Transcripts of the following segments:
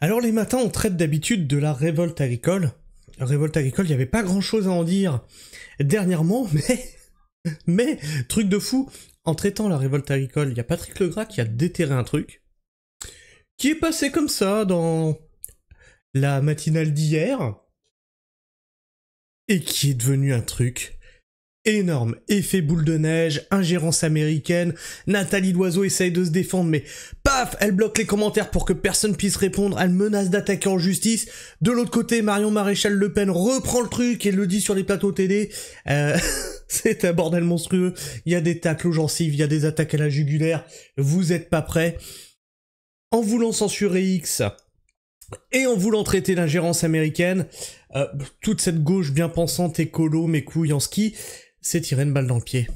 Alors les matins, on traite d'habitude de la révolte agricole. La révolte agricole, il n'y avait pas grand-chose à en dire dernièrement, mais truc de fou, en traitant la révolte agricole, il y a Patrick Legras qui a déterré un truc, qui est passé comme ça dans la matinale d'hier, et qui est devenu un truc énorme. Effet boule de neige, ingérence américaine, Nathalie Loiseau essaye de se défendre, mais paf, elle bloque les commentaires pour que personne puisse répondre, elle menace d'attaquer en justice. De l'autre côté, Marion Maréchal Le Pen reprend le truc et le dit sur les plateaux télé. C'est un bordel monstrueux, il y a des tacles aux gencives, il y a des attaques à la jugulaire, vous êtes pas prêts. En voulant censurer X, et en voulant traiter l'ingérence américaine, toute cette gauche bien pensante écolo, mes couilles en ski, c'est tirer une balle dans le pied.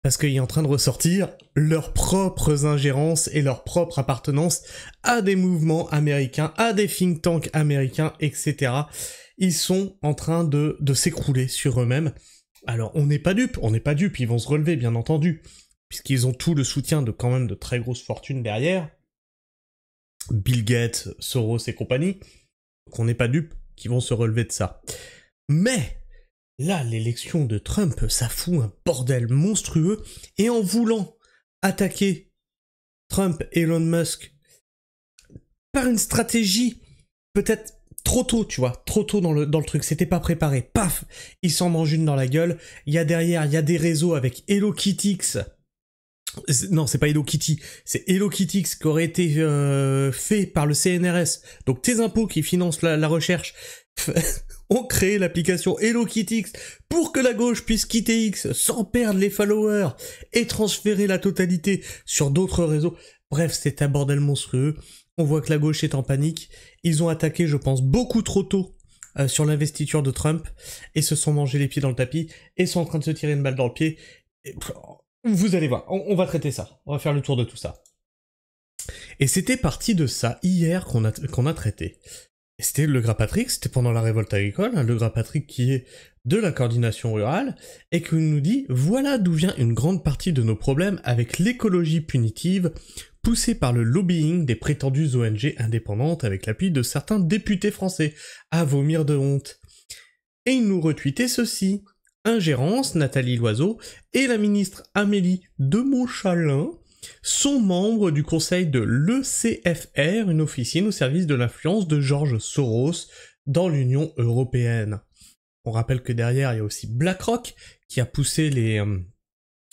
Parce qu'il est en train de ressortir leurs propres ingérences et leur propre appartenance à des mouvements américains, à des think tanks américains, etc. Ils sont en train de s'écrouler sur eux-mêmes. Alors on n'est pas dupes, ils vont se relever bien entendu, puisqu'ils ont tout le soutien de quand même de très grosses fortunes derrière. Bill Gates, Soros et compagnie. Donc on n'est pas dupes qu'ils vont se relever de ça. Mais là, l'élection de Trump, ça fout un bordel monstrueux, et en voulant attaquer Trump et Elon Musk par une stratégie peut-être trop tôt, tu vois, trop tôt dans le truc, c'était pas préparé, paf, ils s'en mangent une dans la gueule. Il y a derrière, il y a des réseaux avec HelloKittix. Non, c'est pas Hello Kitty, c'est HelloKittix qui aurait été fait par le CNRS. Donc tes impôts qui financent la recherche ont créé l'application HelloKittix pour que la gauche puisse quitter X sans perdre les followers et transférer la totalité sur d'autres réseaux. Bref, c'est un bordel monstrueux. On voit que la gauche est en panique. Ils ont attaqué, je pense, beaucoup trop tôt sur l'investiture de Trump et se sont mangés les pieds dans le tapis et sont en train de se tirer une balle dans le pied. Et vous allez voir, on va traiter ça. On va faire le tour de tout ça. Et c'était parti de ça hier qu'on a traité. Et c'était Legras Patrick, c'était pendant la révolte agricole, hein, Legras Patrick qui est de la coordination rurale, et qui nous dit « Voilà d'où vient une grande partie de nos problèmes avec l'écologie punitive, poussée par le lobbying des prétendues ONG indépendantes avec l'appui de certains députés français, à vomir de honte. » Et il nous retweetait ceci. Ingérence, Nathalie Loiseau, et la ministre Amélie de Montchalin sont membres du conseil de l'ECFR, une officine au service de l'influence de George Soros dans l'Union Européenne. On rappelle que derrière, il y a aussi BlackRock qui a poussé les...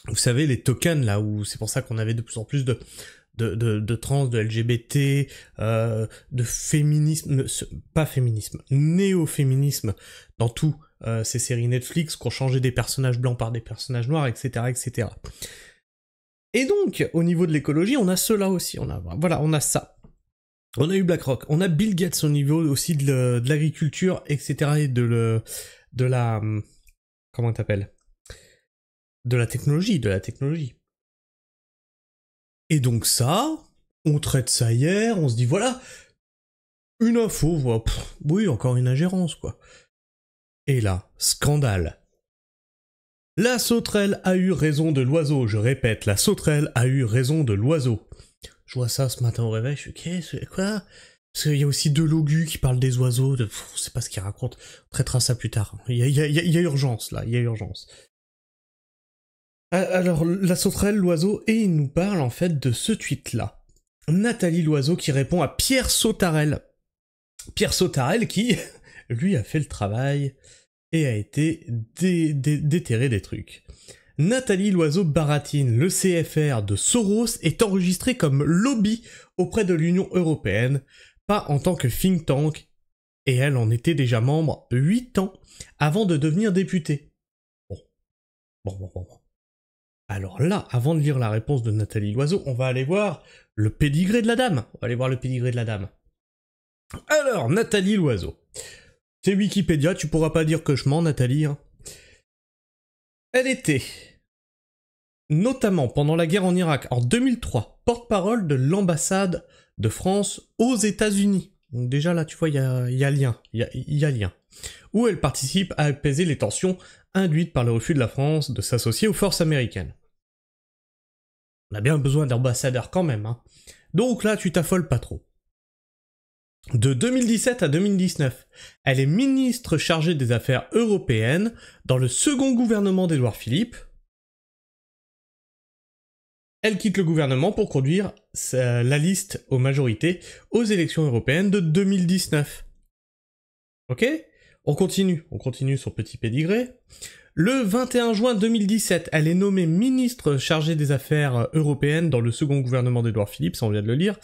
vous savez, les tokens, là, où c'est pour ça qu'on avait de plus en plus de trans, de LGBT, de féminisme, pas féminisme, néo-féminisme dans tout. Ces séries Netflix qui ont changé des personnages blancs par des personnages noirs, etc., etc. Et donc, au niveau de l'écologie, on a cela aussi. On a ça. On a eu BlackRock. On a Bill Gates au niveau aussi de l'agriculture, etc., et de la... comment t'appelles ? De la technologie, Et donc ça, on traite ça hier, on se dit, voilà, une info, voilà, oui, encore une ingérence, quoi. Et là, scandale. La sauterelle a eu raison de l'oiseau, je répète, la sauterelle a eu raison de l'oiseau. Je vois ça ce matin au réveil, je suis qu'est-ce quoi ? Parce qu'il y a aussi Delogu qui parle des oiseaux, je sais pas ce qu'il raconte, on traitera ça plus tard. Il y a urgence là, il y a urgence. Alors, la sauterelle, l'oiseau, et il nous parle en fait de ce tweet-là. Nathalie Loiseau qui répond à Pierre Sautarel. Pierre Sautarel qui... lui a fait le travail et a été déterré des trucs. Nathalie Loiseau baratine, le CFR de Soros est enregistré comme lobby auprès de l'Union Européenne, pas en tant que think tank, et elle en était déjà membre 8 ans avant de devenir députée. Bon. Alors là, avant de lire la réponse de Nathalie Loiseau, on va aller voir le pédigré de la dame. Alors, Nathalie Loiseau. C'est Wikipédia, tu pourras pas dire que je mens, Nathalie. Hein. Elle était, notamment pendant la guerre en Irak, en 2003, porte-parole de l'ambassade de France aux États-Unis. Donc déjà là, tu vois, il y a lien. Où elle participe à apaiser les tensions induites par le refus de la France de s'associer aux forces américaines. On a bien besoin d'ambassadeurs quand même, hein. Donc là, tu t'affoles pas trop. De 2017 à 2019, elle est ministre chargée des Affaires européennes dans le second gouvernement d'Édouard Philippe. Elle quitte le gouvernement pour conduire la liste aux majorités aux élections européennes de 2019. Ok ? On continue son petit pédigré. Le 21 juin 2017, elle est nommée ministre chargée des Affaires européennes dans le second gouvernement d'Édouard Philippe, ça on vient de le lire,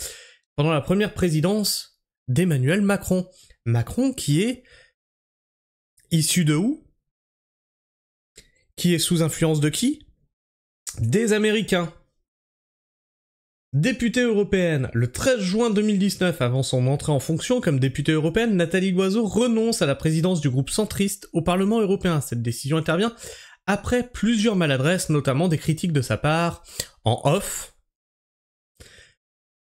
pendant la première présidence d'Emmanuel Macron. Macron qui est issu de où? Qui est sous influence de qui? Des Américains. Députée européenne, le 13 juin 2019, avant son entrée en fonction comme députée européenne, Nathalie Loiseau renonce à la présidence du groupe centriste au Parlement européen. Cette décision intervient après plusieurs maladresses, notamment des critiques de sa part, en off,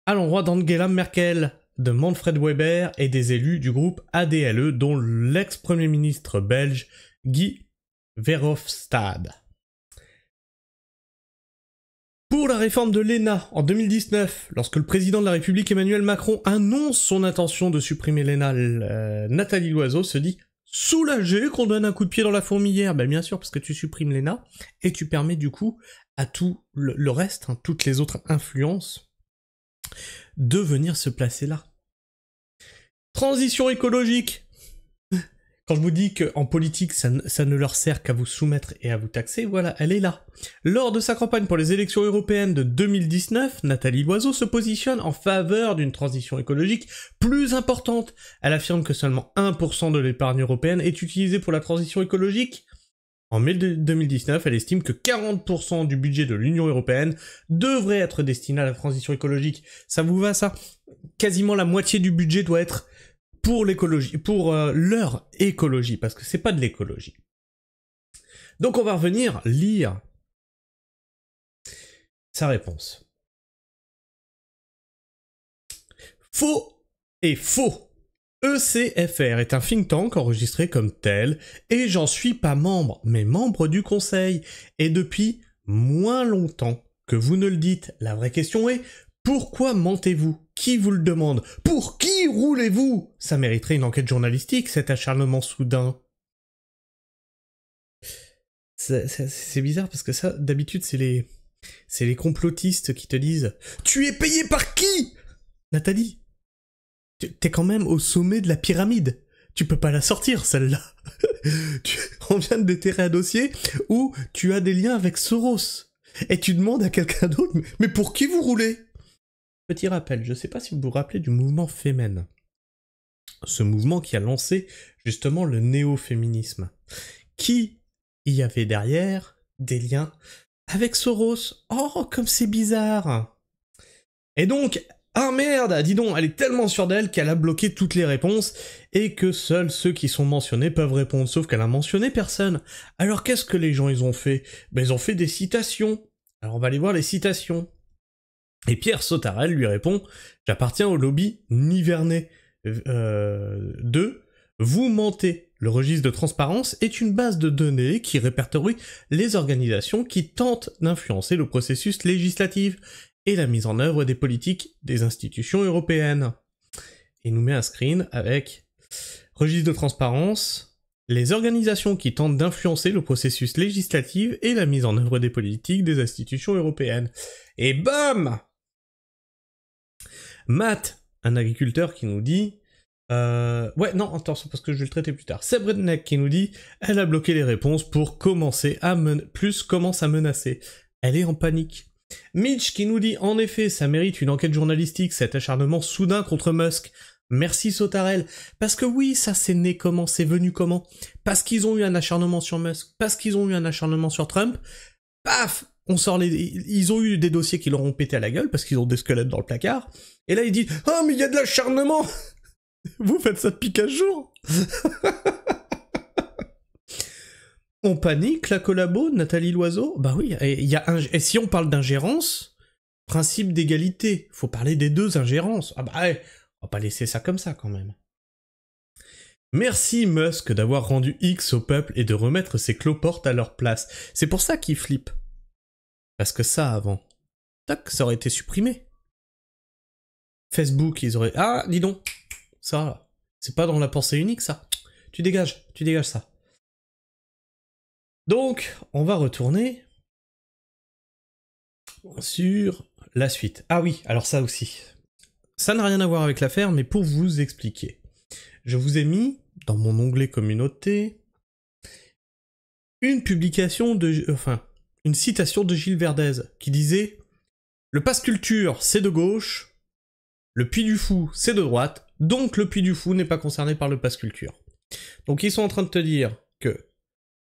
à l'endroit d'Angela Merkel, de Manfred Weber et des élus du groupe ADLE, dont l'ex-premier ministre belge Guy Verhofstadt. Pour la réforme de l'ENA, en 2019, lorsque le président de la République Emmanuel Macron annonce son intention de supprimer l'ENA, Nathalie Loiseau se dit soulagée qu'on donne un coup de pied dans la fourmilière. Ben bien sûr, parce que tu supprimes l'ENA, et tu permets du coup à tout le reste, toutes les autres influences, de venir se placer là. Transition écologique. Quand je vous dis qu'en politique, ça ne leur sert qu'à vous soumettre et à vous taxer, voilà, elle est là. Lors de sa campagne pour les élections européennes de 2019, Nathalie Loiseau se positionne en faveur d'une transition écologique plus importante. Elle affirme que seulement 1% de l'épargne européenne est utilisée pour la transition écologique. En mai 2019, elle estime que 40% du budget de l'Union européenne devrait être destiné à la transition écologique. Ça vous va, ça? Quasiment la moitié du budget doit être pour l'écologie, pour leur écologie, parce que c'est pas de l'écologie. Donc on va revenir lire sa réponse. Faux et faux. ECFR est un think tank enregistré comme tel, et j'en suis pas membre, mais membre du conseil, et depuis moins longtemps que vous ne le dites. La vraie question est, pourquoi mentez-vous? Qui vous le demande? Pour qui roulez-vous? Ça mériterait une enquête journalistique, cet acharnement soudain. C'est bizarre parce que ça, d'habitude, c'est les complotistes qui te disent « Tu es payé par qui ?» Nathalie, t'es quand même au sommet de la pyramide. Tu peux pas la sortir, celle-là. On vient de déterrer un dossier où tu as des liens avec Soros. Et tu demandes à quelqu'un d'autre « Mais pour qui vous roulez ?» Petit rappel, je sais pas si vous vous rappelez du mouvement Femen. Ce mouvement qui a lancé justement le néo-féminisme. Qui y avait derrière des liens avec Soros? Oh, comme c'est bizarre! Et donc, ah merde, dis donc, elle est tellement sûre d'elle qu'elle a bloqué toutes les réponses et que seuls ceux qui sont mentionnés peuvent répondre, sauf qu'elle a mentionné personne. Alors qu'est-ce que les gens ils ont fait? Ben ils ont fait des citations. Alors on va aller voir les citations. Et Pierre Sautarel lui répond « J'appartiens au lobby Nivernais 2. Vous mentez. Le registre de transparence est une base de données qui répertorie les organisations qui tentent d'influencer le processus législatif et la mise en œuvre des politiques des institutions européennes. » Il nous met un screen avec « Registre de transparence, les organisations qui tentent d'influencer le processus législatif et la mise en œuvre des politiques des institutions européennes. » Et bam! Matt, un agriculteur qui nous dit... non, attention, parce que je vais le traiter plus tard. Seb Redneck qui nous dit « Elle a bloqué les réponses pour commencer à commence à menacer. Elle est en panique. » Mitch qui nous dit « En effet, ça mérite une enquête journalistique, cet acharnement soudain contre Musk. » Merci Sautarel. Parce que oui, ça c'est né comment, c'est venu comment? Parce qu'ils ont eu un acharnement sur Musk, parce qu'ils ont eu un acharnement sur Trump. Paf! On sort ils ont eu des dossiers qui leur ont pété à la gueule parce qu'ils ont des squelettes dans le placard. Et là, ils disent « Ah, mais il y a de l'acharnement !» Vous faites ça depuis 15 jours. On panique, la collabo, Nathalie Loiseau? Bah oui, et si on parle d'ingérence, principe d'égalité, faut parler des deux ingérences. Ah bah ouais, on va pas laisser ça comme ça quand même. Merci Musk d'avoir rendu X au peuple et de remettre ses cloportes à leur place. C'est pour ça qu'ils flippent. Parce que ça, avant, tac, ça aurait été supprimé. Facebook, ils auraient... Ah, dis donc, Ça, c'est pas dans la pensée unique, ça. Tu dégages ça. Donc, on va retourner sur la suite. Ah oui, alors ça aussi. Ça n'a rien à voir avec l'affaire, mais pour vous expliquer. Je vous ai mis, dans mon onglet communauté, une publication une citation de Gilles Verdez, qui disait « Le passe culture, c'est de gauche, le Puy du Fou, c'est de droite, donc le Puy du Fou n'est pas concerné par le passe culture. » Donc ils sont en train de te dire que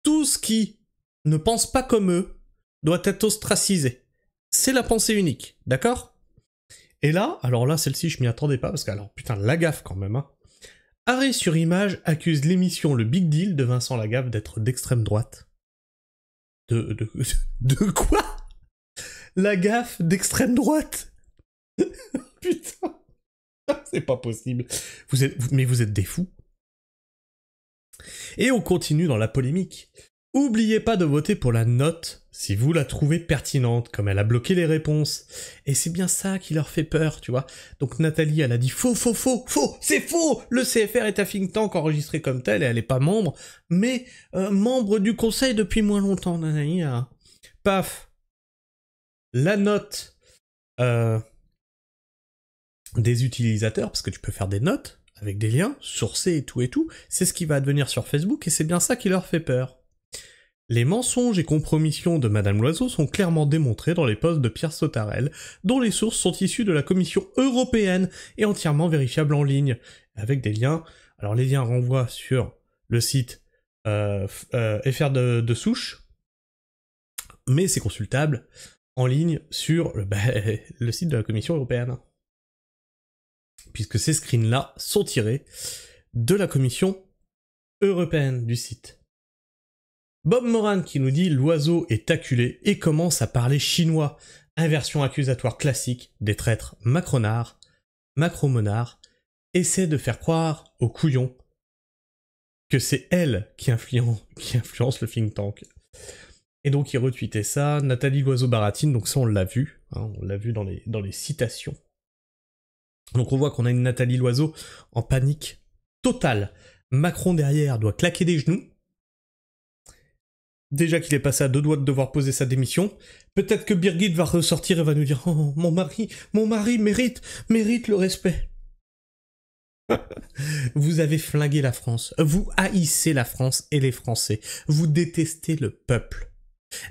tout ce qui ne pense pas comme eux doit être ostracisé. C'est la pensée unique, d'accord? Et là, alors là, celle-ci, je m'y attendais pas, parce que, alors, putain, la gaffe quand même, hein. Arrêt sur image accuse l'émission Le Big Deal de Vincent Lagaffe d'être d'extrême droite. De quoi? Lagaffe d'extrême droite? Putain, c'est pas possible. Mais vous êtes des fous. Et on continue dans la polémique. Oubliez pas de voter pour la note si vous la trouvez pertinente, comme elle a bloqué les réponses. Et c'est bien ça qui leur fait peur, tu vois. Donc Nathalie, elle a dit faux, c'est faux. Le CFR est un think tank enregistré comme tel et elle est pas membre, mais membre du conseil depuis moins longtemps. Nathalie, paf. La note des utilisateurs, parce que tu peux faire des notes avec des liens sourcés et tout, c'est ce qui va advenir sur Facebook et c'est bien ça qui leur fait peur. Les mensonges et compromissions de Madame Loiseau sont clairement démontrés dans les posts de Pierre Sautarel, dont les sources sont issues de la Commission européenne et entièrement vérifiables en ligne, avec des liens. Alors les liens renvoient sur le site FR de souche, mais c'est consultable en ligne sur le site de la Commission européenne. Puisque ces screens-là sont tirés de la Commission européenne du site. Bob Moran qui nous dit « L'oiseau est acculé et commence à parler chinois. Inversion accusatoire classique des traîtres macronards, macromonards, essaie de faire croire aux couillons que c'est elle qui influence le think tank. » Et donc il retweetait ça, Nathalie Loiseau-Baratine, donc ça on l'a vu, hein, on l'a vu dans les citations. Donc on voit qu'on a une Nathalie Loiseau en panique totale. Macron derrière doit claquer des genoux. Déjà qu'il est passé à 2 doigts de devoir poser sa démission, peut-être que Birgit va ressortir et va nous dire « Oh, mon mari mérite le respect. » Vous avez flingué la France. Vous haïssez la France et les Français. Vous détestez le peuple.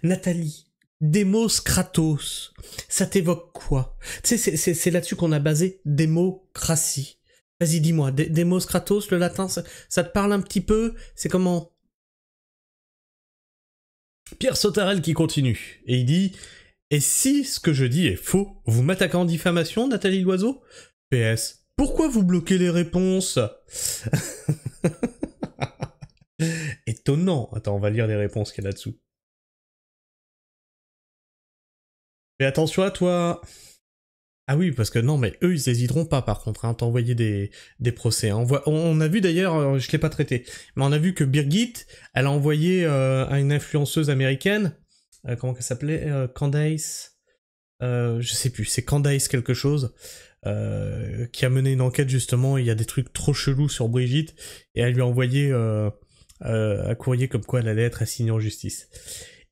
Nathalie, Demos Kratos, ça t'évoque quoi? Tu sais, c'est là-dessus qu'on a basé démocratie. Vas-y, dis-moi, Demos Kratos, le latin, ça te parle un petit peu? C'est comment? Pierre Sautarel qui continue, et il dit « Et si ce que je dis est faux, vous m'attaquez en diffamation, Nathalie Loiseau? PS, pourquoi vous bloquez les réponses ?» Étonnant. Attends, on va lire les réponses qu'il y a là-dessous. Fais attention à toi. Ah oui, parce que non, mais eux, ils hésiteront pas, par contre, hein, t'envoyer des procès. Hein. On a vu d'ailleurs, je l'ai pas traité, mais on a vu que Birgit, elle a envoyé à une influenceuse américaine, comment qu'elle s'appelait, Candace, je sais plus, c'est Candace quelque chose, qui a mené une enquête justement, il y a des trucs trop chelous sur Brigitte, et elle lui a envoyé un courrier comme quoi elle allait être assignée en justice.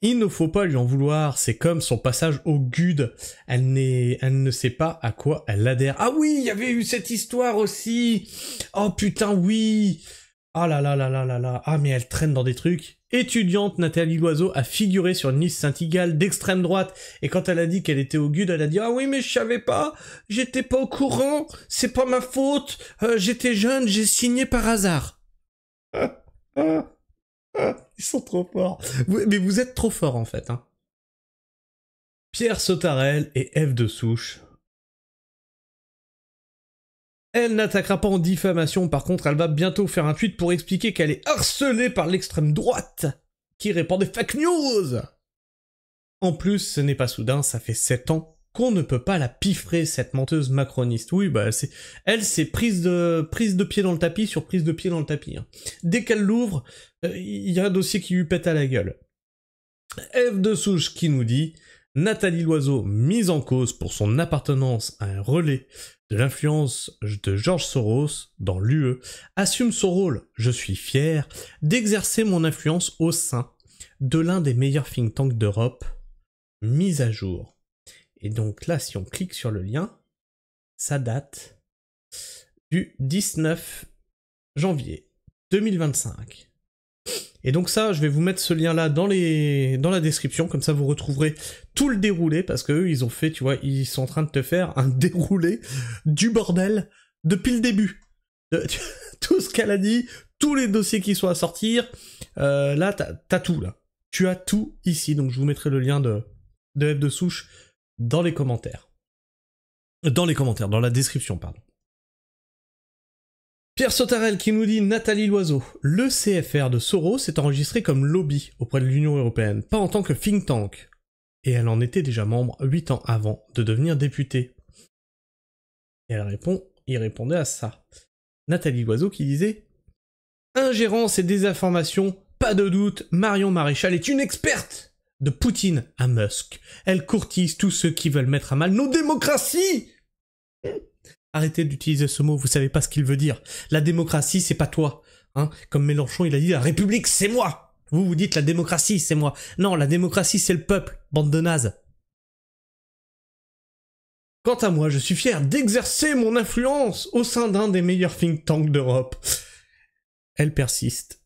Il ne faut pas lui en vouloir, c'est comme son passage au GUD, elle ne sait pas à quoi elle adhère. Ah oui, il y avait eu cette histoire aussi. Oh putain, oui. Ah là là là là là là. Ah mais elle traîne dans des trucs. Étudiante, Nathalie Loiseau a figuré sur une liste Saint-Igal d'extrême droite, et quand elle a dit qu'elle était au GUD, elle a dit « Ah oui, mais je savais pas, j'étais pas au courant, c'est pas ma faute, j'étais jeune, j'ai signé par hasard. » Ils sont trop forts. Mais vous êtes trop forts en fait. Hein. Pierre Sautarel et Ève de Souche. Elle n'attaquera pas en diffamation, par contre elle va bientôt faire un tweet pour expliquer qu'elle est harcelée par l'extrême droite, qui répand des fake news. En plus, ce n'est pas soudain, ça fait 7 ans qu'on ne peut pas la piffrer, cette menteuse macroniste. Oui, bah c'est prise de pied dans le tapis sur prise de pied dans le tapis. Hein. Dès qu'elle l'ouvre, il y a un dossier qui lui pète à la gueule. Ève de Souche qui nous dit « Nathalie Loiseau mise en cause pour son appartenance à un relais de l'influence de George Soros dans l'UE assume son rôle, je suis fier, d'exercer mon influence au sein de l'un des meilleurs think tanks d'Europe, mise à jour. Et donc là, si on clique sur le lien, ça date du 19 janvier 2025. Et donc ça, je vais vous mettre ce lien-là dans la description, comme ça vous retrouverez tout le déroulé, parce que eux, ils ont fait, tu vois, ils sont en train de te faire un déroulé du bordel depuis le début. Tout ce qu'elle a dit, tous les dossiers qui sont à sortir, là, t'as tout, là. Tu as tout ici, donc je vous mettrai le lien de F de souche dans les commentaires. Dans la description, pardon. Pierre Sautarel qui nous dit Nathalie Loiseau, le CFR de Soros est enregistré comme lobby auprès de l'Union Européenne, pas en tant que think tank. Et elle en était déjà membre 8 ans avant de devenir députée. Et il répondait à ça. Nathalie Loiseau qui disait ingérence et désinformation, pas de doute, Marion Maréchal est une experte de Poutine à Musk. Elle courtise tous ceux qui veulent mettre à mal nos démocraties. Arrêtez d'utiliser ce mot, vous savez pas ce qu'il veut dire. La démocratie, c'est pas toi. Hein, comme Mélenchon, il a dit, la République, c'est moi. Vous dites la démocratie, c'est moi. Non, la démocratie, c'est le peuple, bande de nazes. Quant à moi, je suis fier d'exercer mon influence au sein d'un des meilleurs think tanks d'Europe. Elle persiste.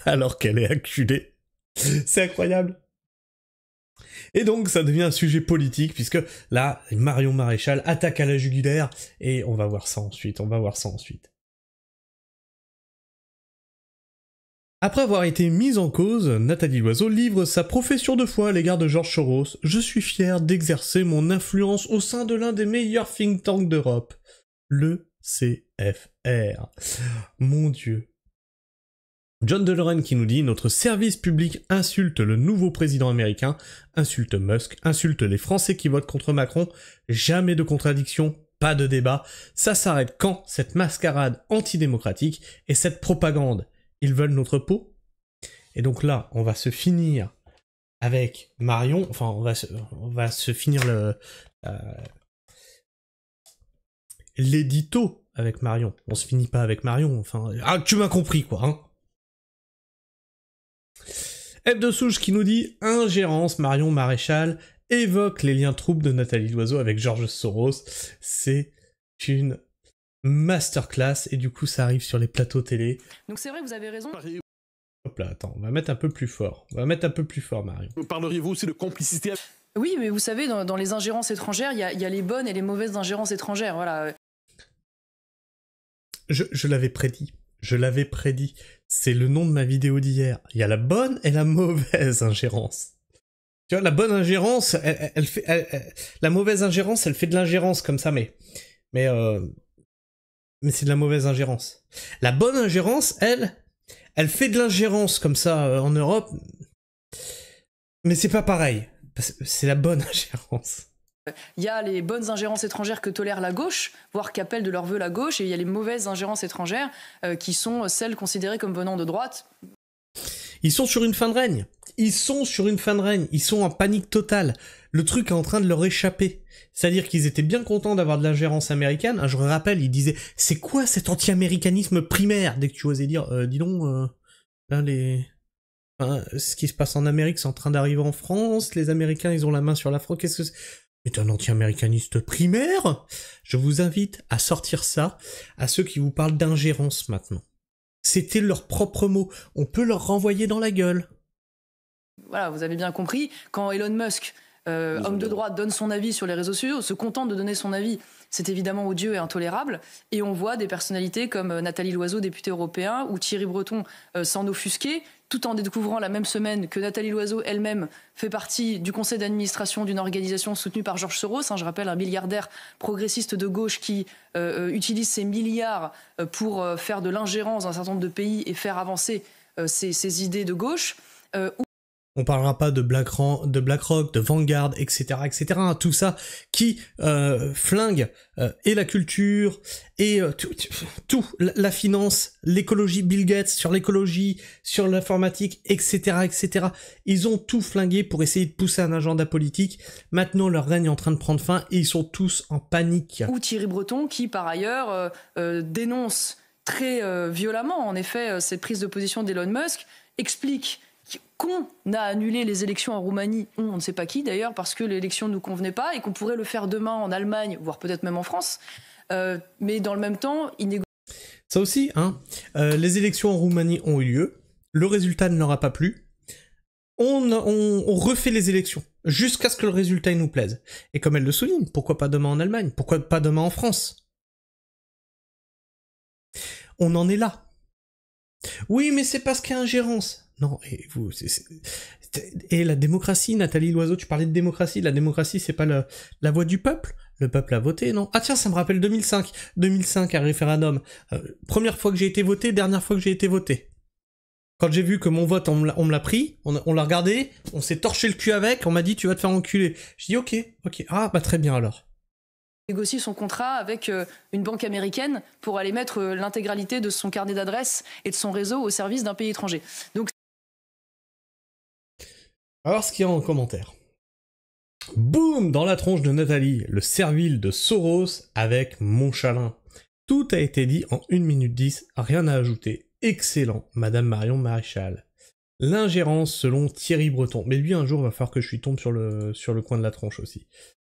Alors qu'elle est acculée. C'est incroyable. Et donc ça devient un sujet politique, puisque là, Marion Maréchal attaque à la jugulaire, et on va voir ça ensuite, Après avoir été mise en cause, Nathalie Loiseau livre sa profession de foi à l'égard de George Soros. Je suis fier d'exercer mon influence au sein de l'un des meilleurs think tanks d'Europe. Le CFR. Mon Dieu. John DeLorean qui nous dit « Notre service public insulte le nouveau président américain, insulte Musk, insulte les Français qui votent contre Macron, jamais de contradiction, pas de débat. Ça s'arrête quand cette mascarade antidémocratique et cette propagande? Ils veulent notre peau ?» Et donc là, on va se finir avec Marion, enfin on va se finir l'édito avec Marion. On se finit pas avec Marion, enfin... Ah, tu m'as compris quoi, hein. F de Souche qui nous dit « Ingérence, Marion Maréchal évoque les liens troubles de Nathalie Loiseau avec George Soros. C'est une masterclass. » Et du coup, ça arrive sur les plateaux télé. Donc c'est vrai, vous avez raison. Hop là, attends, on va mettre un peu plus fort. Marion. Parleriez-vous aussi de complicité? Oui, mais vous savez, dans les ingérences étrangères, il y a les bonnes et les mauvaises ingérences étrangères, voilà. Je l'avais prédit. C'est le nom de ma vidéo d'hier. Il y a la bonne et la mauvaise ingérence. Tu vois, la bonne ingérence, la mauvaise ingérence, elle fait de l'ingérence comme ça, mais c'est de la mauvaise ingérence. La bonne ingérence, elle fait de l'ingérence comme ça en Europe, mais c'est pas pareil. C'est la bonne ingérence. Il y a les bonnes ingérences étrangères que tolère la gauche, voire qu'appelle de leur vœu la gauche, et il y a les mauvaises ingérences étrangères qui sont celles considérées comme venant de droite. Ils sont sur une fin de règne. Ils sont en panique totale. Le truc est en train de leur échapper. C'est-à-dire qu'ils étaient bien contents d'avoir de l'ingérence américaine. Je rappelle, ils disaient « C'est quoi cet anti-américanisme primaire ?» Dès que tu osais dire « Dis donc, là, ce qui se passe en Amérique, c'est en train d'arriver en France. Les Américains, ils ont la main sur la France. Qu'est-ce que c'est ?» est un anti-américaniste primaire. Je vous invite à sortir ça à ceux qui vous parlent d'ingérence maintenant. C'était leur propre mot. On peut leur renvoyer dans la gueule. Voilà, vous avez bien compris. Quand Elon Musk, homme de droite, donne son avis sur les réseaux sociaux, se contente de donner son avis, c'est évidemment odieux et intolérable. Et on voit des personnalités comme Nathalie Loiseau, députée européen, ou Thierry Breton s'en offusquer, tout en découvrant la même semaine que Nathalie Loiseau elle-même fait partie du conseil d'administration d'une organisation soutenue par George Soros. Je rappelle, un milliardaire progressiste de gauche qui utilise ses milliards pour faire de l'ingérence dans un certain nombre de pays et faire avancer ses idées de gauche. On parlera pas de BlackRock, de Vanguard, etc., etc. Tout ça qui flingue et la culture et tout, la finance, l'écologie, Bill Gates sur l'écologie, sur l'informatique, etc., etc. Ils ont tout flingué pour essayer de pousser un agenda politique. Maintenant, leur règne est en train de prendre fin et ils sont tous en panique. Ou Thierry Breton qui, par ailleurs, dénonce très violemment, en effet, cette prise de position d'Elon Musk, explique qu'on a annulé les élections en Roumanie, on ne sait pas qui d'ailleurs, parce que l'élection ne nous convenait pas et qu'on pourrait le faire demain en Allemagne, voire peut-être même en France. Mais dans le même temps, il négocie. Ça aussi, hein, les élections en Roumanie ont eu lieu, le résultat ne leur a pas plu, on refait les élections, jusqu'à ce que le résultat nous plaise. Et comme elle le souligne, pourquoi pas demain en Allemagne? Pourquoi pas demain en France? On en est là. Oui, mais c'est parce qu'il y a ingérence. Non, et vous, et la démocratie, Nathalie Loiseau, tu parlais de démocratie, la démocratie c'est pas la voix du peuple? Le peuple a voté, non? Ah tiens, ça me rappelle 2005. 2005, un référendum. Première fois que j'ai été voté, dernière fois que j'ai été voté. Quand j'ai vu que mon vote, on me l'a pris, on l'a regardé, on s'est torché le cul avec, on m'a dit tu vas te faire enculer. Je dis ok, ah bah très bien alors. Négocie son contrat avec une banque américaine pour aller mettre l'intégralité de son carnet d'adresses et de son réseau au service d'un pays étranger. Donc alors ce qu'il y a en commentaire. Boum, dans la tronche de Nathalie, le servile de Soros avec Montchalin. Tout a été dit en 1 minute 10, rien à ajouter. Excellent, Madame Marion Maréchal. L'ingérence selon Thierry Breton. Mais lui, un jour, il va falloir que je lui tombe sur le coin de la tronche aussi.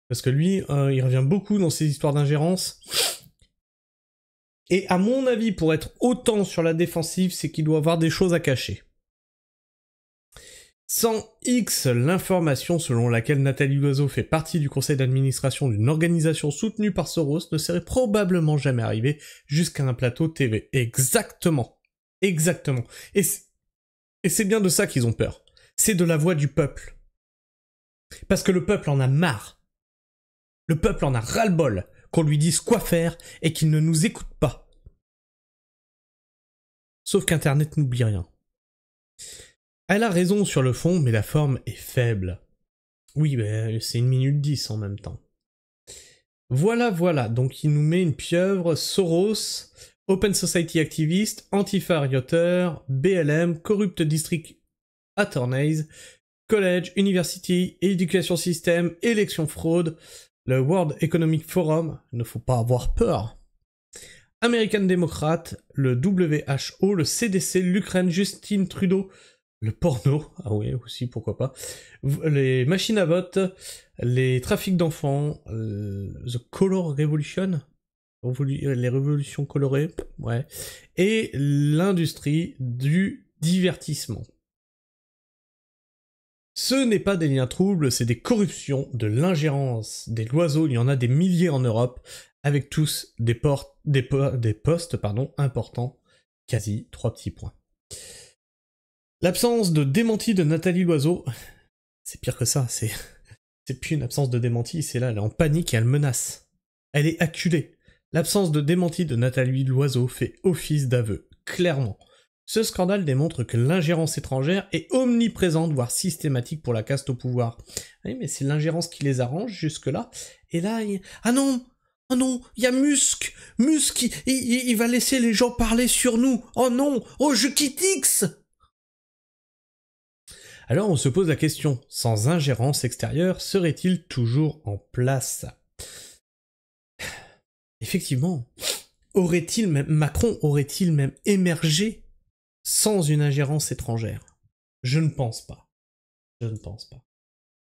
Parce que lui, il revient beaucoup dans ces histoires d'ingérence. Et à mon avis, pour être autant sur la défensive, c'est qu'il doit avoir des choses à cacher. Sans X, l'information selon laquelle Nathalie Loiseau fait partie du conseil d'administration d'une organisation soutenue par Soros ne serait probablement jamais arrivée jusqu'à un plateau TV. Exactement. Exactement. Et c'est bien de ça qu'ils ont peur. C'est de la voix du peuple. Parce que le peuple en a marre. Le peuple en a ras-le-bol qu'on lui dise quoi faire et qu'il ne nous écoute pas. Sauf qu'Internet n'oublie rien. Elle a raison sur le fond, mais la forme est faible. Oui, ben, c'est 1 minute 10 en même temps. Voilà, donc il nous met une pieuvre, Soros, Open Society activiste, Antifa rioteur, BLM, Corrupt District Attorneys, College, University, Education System, Élection Fraude, le World Economic Forum, il ne faut pas avoir peur, American Democrat, le WHO, le CDC, l'Ukraine, Justin Trudeau, le porno, ah oui, aussi, pourquoi pas, les machines à vote, les trafics d'enfants, The Color Revolution, les révolutions colorées, ouais, et l'industrie du divertissement. Ce n'est pas des liens troubles, c'est des corruptions, de l'ingérence, des loiseaux, il y en a des milliers en Europe, avec tous des postes importants, quasi 3 petits points. L'absence de démenti de Nathalie Loiseau, c'est pire que ça, c'est plus une absence de démenti, c'est là, elle est en panique et elle menace. Elle est acculée. L'absence de démenti de Nathalie Loiseau fait office d'aveu, clairement. Ce scandale démontre que l'ingérence étrangère est omniprésente, voire systématique pour la caste au pouvoir. Oui, mais c'est l'ingérence qui les arrange jusque-là. Et là, ah non, il y a Musk, il va laisser les gens parler sur nous. Oh non, oh je quitte X. Alors on se pose la question, sans ingérence extérieure, serait-il toujours en place? Effectivement, Macron aurait-il même émergé sans une ingérence étrangère? Je ne pense pas.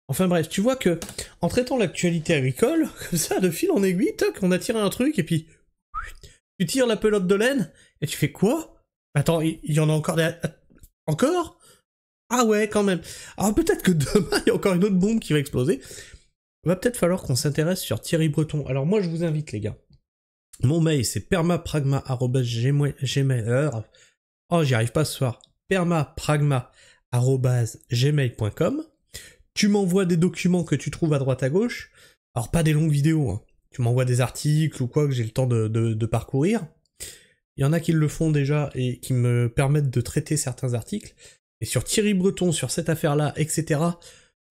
Enfin bref, tu vois que, en traitant l'actualité agricole, comme ça, de fil en aiguille, toc, on a tiré un truc, et puis, tu tires la pelote de laine, et tu fais quoi? Attends, il y en a encore des... Encore? Ah ouais, quand même. Alors peut-être que demain, il y a encore une autre bombe qui va exploser. Il va peut-être falloir qu'on s'intéresse sur Thierry Breton. Alors moi, je vous invite, les gars. Mon mail, c'est permapragma@gmail. Oh, j'y arrive pas ce soir. permapragma@gmail.com. Tu m'envoies des documents que tu trouves à droite à gauche. Alors pas des longues vidéos, hein. Tu m'envoies des articles ou quoi que j'ai le temps de parcourir. Il y en a qui le font déjà et qui me permettent de traiter certains articles. et sur Thierry Breton, sur cette affaire-là, etc.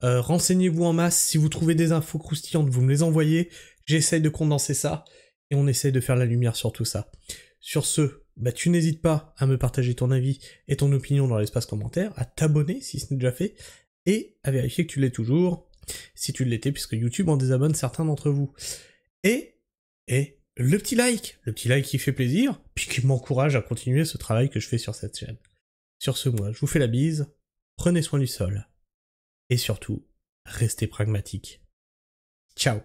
Renseignez-vous en masse, si vous trouvez des infos croustillantes, vous me les envoyez, j'essaye de condenser ça, et on essaye de faire la lumière sur tout ça. Sur ce, tu n'hésites pas à me partager ton avis et ton opinion dans l'espace commentaire, à t'abonner si ce n'est déjà fait, et à vérifier que tu l'es toujours, si tu l'étais, puisque YouTube en désabonne certains d'entre vous. Et le petit like qui fait plaisir, puis qui m'encourage à continuer ce travail que je fais sur cette chaîne. Sur ce, moi, je vous fais la bise, prenez soin du sol, et surtout, restez pragmatiques. Ciao.